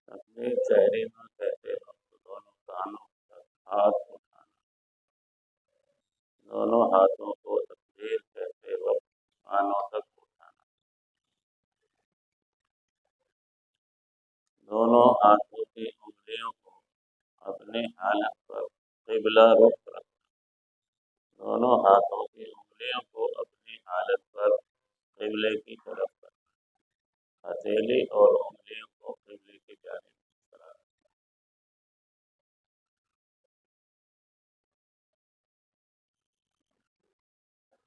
تکبیر تحریمہ کہتے وقت دونوں کانوں تک ہاتھ اٹھانا، دونوں ہاتھوں کو تکبیر کہتے وقت کانوں تک اٹھانا، دونوں ہاتھوں کی انگلیوں کو اپنی حالت پر قبلہ رخ رکھنا، دونوں ہاتھوں کی انگلیوں کو اپنی حالت پر قبلے کی طرف رکھنا، ہتھیلی اور انگلیوں کو قبلے کی جانب کرنا،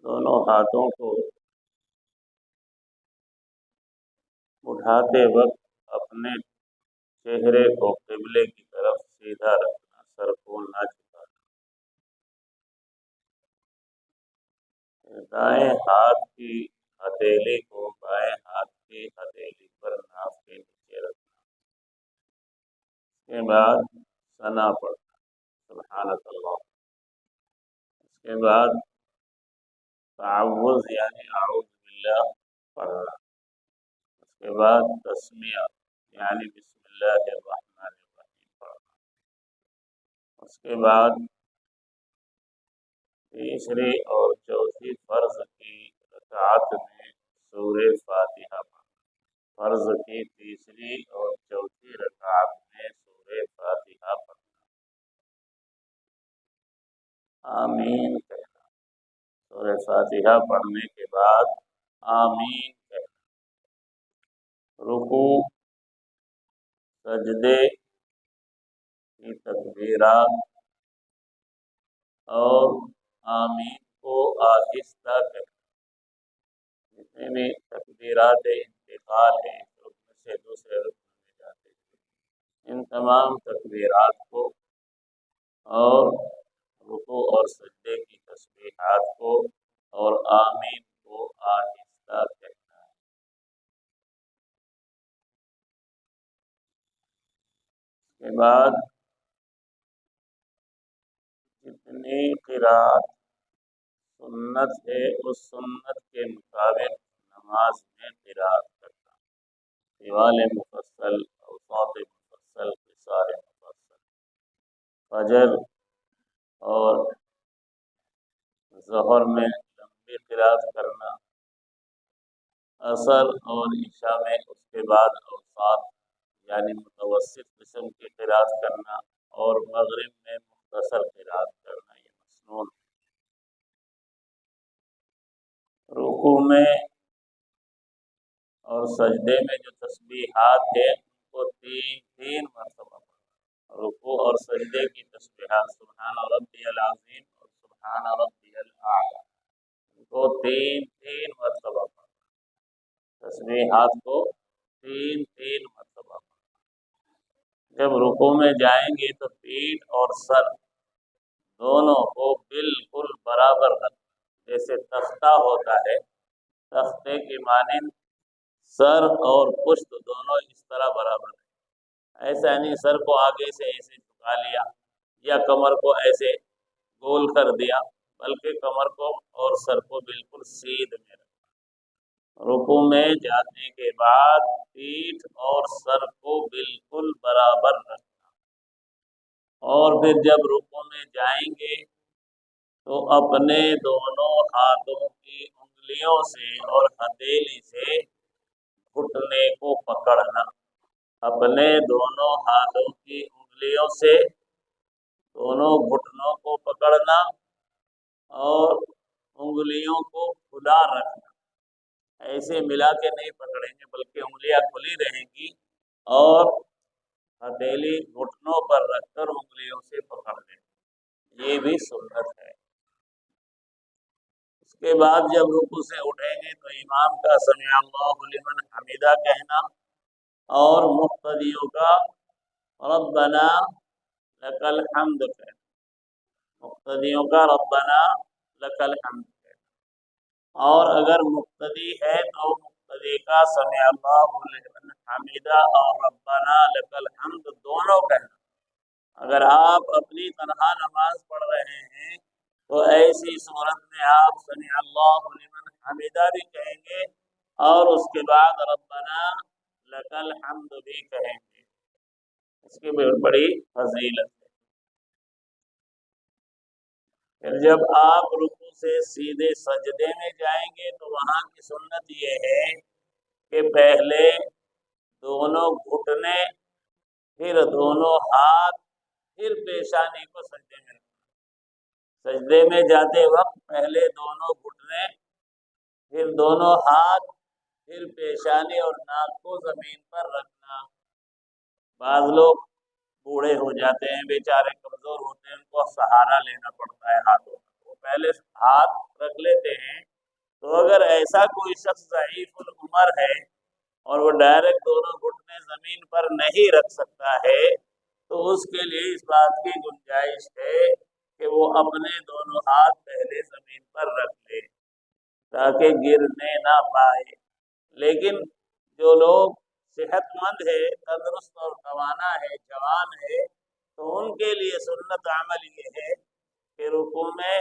دونوں ہاتھوں کو اٹھاتے وقت اپنے چہرے کو قبلے کی طرف سیدھا رکھنا، سر کو نہ جھکانا، دائیں ہاتھ کی ہتھیلی کو بائیں ہاتھ کی ہتھیلی پر ناف کے نیچے رکھنا، اس کے بعد ثنا پڑھنا، سبحانک اللہ، اس کے بعد تعوذ یعنی اعوذ باللہ پڑھنا، اس کے بعد تسمیہ یعنی بسم اللہ الرحمن الرحیم پڑھنا، اس کے بعد تیسری اور چوتھی فرض کی رکعت میں سورہ فاتحہ پڑھنا، فرض کی تیسری اور چوتھی رکعت میں سورہ فاتحہ پڑھنا، آمین کہنا، سورہ فاتحہ پڑھنے کے بعد آمین کہنا، رکوع سجدے کی تکبیرات اور آمین کو آہستہ کہنا، جتنے بھی تکبیرات انتقال ہیں رکن سے دوسرے رکن میں جاتے ہیں، ان تمام تکبیرات کو اور رکوع اور سجدے کی تسبیحات کو اور آمین کو آہستہ کہنا ہے۔ اس کے بعد جتنی قرات سنت ہے اس سنت کے مطابق نماز میں قرات کرنا، طوال مفصل، اوساط مفصل، قصار مفصل، فجر اور ظہر میں لمبی قرات کرنا، عصر اور عشاء میں اس کے بعد اوساط یعنی متوسط قسم کی قرات کرنا، اور مغرب میں مختصر قرات کرنا، یہ مسنون۔ رکوع میں اور سجدے میں جو تسبیحات ہیں ان کو تین مرتبہ پڑھنا، رکوع اور سجدے کی تسبیحات سبحان ربی العظیم اور سبحان ربی الاعلی، ان کو تین مرتبہ پڑھنا، تسبیحات کو تین مرتبہ پڑھنا۔ جب رکوع میں جائیں گے تو پیٹھ اور سر دونوں کو بالکل برابر رکھنا، جیسے تختہ ہوتا ہے، تختے کی مانند سر اور پشت دونوں اس طرح برابر ہے، ایسا نہیں سر کو آگے سے ایسے جھکا لیا یا کمر کو ایسے گول کر دیا، بلکہ کمر کو اور سر کو بالکل سیدھ میں رکھنا۔ رکوع میں جانے کے بعد پیٹھ اور سر کو بالکل برابر رکھنا، اور پھر جب رکوع میں جائیں گے تو اپنے دونوں ہاتھوں کی انگلیوں سے اور ہتھیلی سے گھٹنے کو پکڑنا، اپنے دونوں ہاتھوں کی انگلیوں سے دونوں گھٹنوں کو پکڑنا اور انگلیوں کو کھلا رکھنا، ایسے ملا کے نہیں پکڑیں گے بلکہ انگلیاں کھلی رہیں گی اور ہتھیلی گھٹنوں پر رکھ کر انگلیوں سے پکڑ لیں، یہ بھی سنت ہے۔ اس کے بعد جب رکوع سے اٹھیں گے تو امام کا سمع اللہ لمن حمیدہ کہنا اور مقتدیوں کا ربنا لک الحمد کہنا، مقتدیوں کا ربنا لک الحمد کہنا، اور اگر مقتدی ہے تو مقتدی کا سمع اللہ لمن حمیدہ اور ربنا لک الحمد دونوں کہنا۔ اگر آپ اپنی تنہا نماز پڑھ رہے ہیں تو ایسی صورت میں آپ سمع اللہ لمن حمیدہ بھی کہیں گے اور اس کے بعد ربنا لک الحمد بھی کہیں گے۔ اس کی بڑی فضیلت ہے۔ پھر جب آپ رکوع سے سیدھے سجدے میں جائیں گے تو وہاں کی سنت یہ ہے کہ پہلے دونوں گھٹنے، پھر دونوں ہاتھ، پھر پیشانی کو سجدے میں رکھنا۔ سجدے میں جاتے وقت پہلے دونوں گھٹنے، پھر دونوں ہاتھ، پھر پیشانی اور ناک کو زمین پر رکھنا۔ بعض لوگ بوڑھے ہو جاتے ہیں، بیچارے کمزور ہوتے ہیں، ان کو سہارا لینا پڑتا ہے ہاتھوں کا، وہ پہلے ہاتھ رکھ لیتے ہیں۔ تو اگر ایسا کوئی شخص ضعیف العمر ہے اور وہ ڈائریکٹ دونوں گھٹنے زمین پر نہیں رکھ سکتا ہے تو اس کے لیے اس بات کی گنجائش ہے کہ وہ اپنے دونوں ہاتھ پہلے زمین پر رکھ لے تاکہ گرنے نہ پائے۔ لیکن جو لوگ صحت مند ہے، تندرست اور توانا ہے، جوان ہے، تو ان کے لیے سنت عمل یہ ہے کہ رکوع میں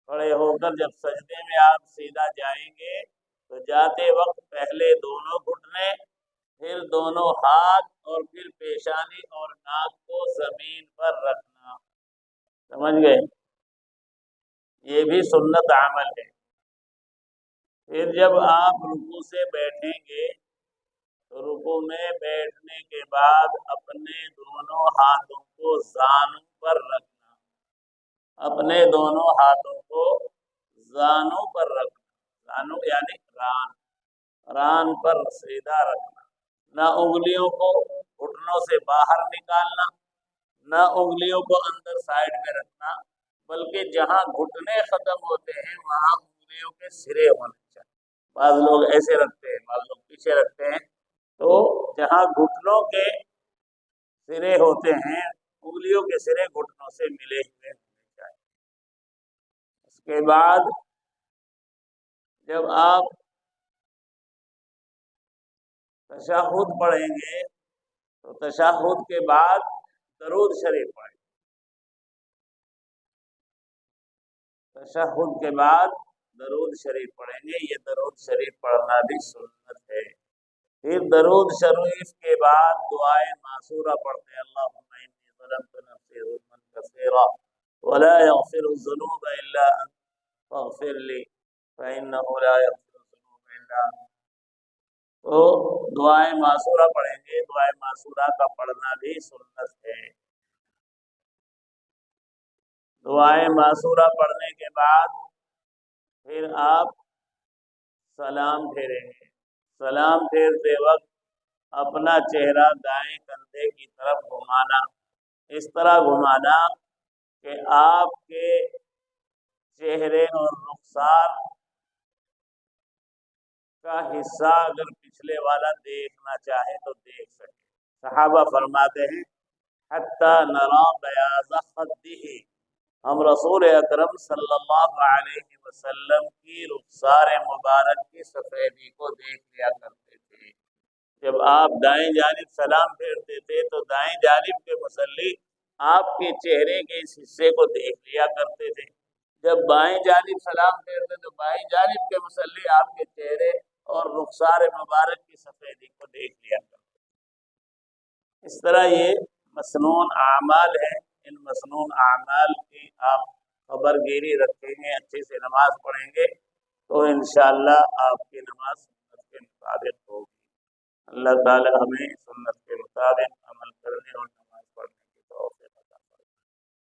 کھڑے ہو کر جب سجدے میں آپ سیدھا جائیں گے تو جاتے وقت پہلے دونوں گھٹنے، پھر دونوں ہاتھ اور پھر پیشانی اور ناک کو زمین پر رکھنا۔ سمجھ گئے؟ یہ بھی سنت عمل ہے۔ پھر جب آپ رکوع سے بیٹھیں گے تو رکوع میں بیٹھنے کے بعد اپنے دونوں ہاتھوں کو زانوں پر رکھنا، اپنے دونوں ہاتھوں کو زانوں پر رکھنا، زانوں یعنی ران پر سیدھا رکھنا، نہ انگلیوں کو گھٹنوں سے باہر نکالنا، نہ انگلیوں کو اندر سائڈ میں رکھنا، بلکہ جہاں گھٹنے ختم ہوتے ہیں وہاں انگلیوں کے سرے ہونے چاہیے۔ بعض لوگ ایسے رکھتے ہیں، بعض لوگ پیچھے رکھتے ہیں، تو جہاں گھٹنوں کے سرے ہوتے ہیں انگلیوں کے سرے گھٹنوں سے ملے ہوئے ہونے چاہیے۔ اس کے بعد جب آپ تشہد پڑھیں گے تو تشہد کے بعد درود شریف پڑھیں۔ تشہد کے بعد درود شریف پڑھیں گے، یہ درود شریف پڑھنا بھی سنت ہے۔ پھر درود شریف کے بعد دعائے معصورہ پڑھتے ہیں، اللہم انی ظلمت نفسی ظلما کثیرا ولا یغفر الذنوب الا انت فاغفر لی فانہ لا یغفر الذنوب الا انت۔ تو دعائے معصورہ پڑھیں گے، دعائے معصورہ کا پڑھنا بھی سنت ہے۔ دعائے معصورہ پڑھنے کے بعد پھر آپ سلام پھیریں گے۔ سلام پھیرتے وقت اپنا چہرہ دائیں کندھے کی طرف گھمانا، اس طرح گھمانا کہ آپ کے چہرے اور رخسار کا حصہ اگر پچھلے والا دیکھنا چاہے تو دیکھ سکے۔ صحابہ فرماتے ہیں حتی نرا بیاض خدہ، ہم رسول اکرم صلی اللہ علیہ وسلم کی رخسار مبارک کی سفیدی کو دیکھ لیا کرتے تھے۔ جب آپ دائیں جانب سلام پھیرتے تھے تو دائیں جانب کے مصلی آپ کے چہرے کے اس حصے کو دیکھ لیا کرتے تھے، جب بائیں جانب سلام پھیرتے تو بائیں جانب کے مصلی آپ کے چہرے اور رخسار مبارک کی سفیدی کو دیکھ لیا کرتے۔ اس طرح یہ مسنون اعمال ہیں، ان مسنون اعمال کی آپ خبر گیری رکھیں گے، اچھے سے نماز پڑھیں گے تو انشاءاللہ آپ کی نماز سنت کے مطابق ہوگی۔ اللہ تعالی ہمیں سنت کے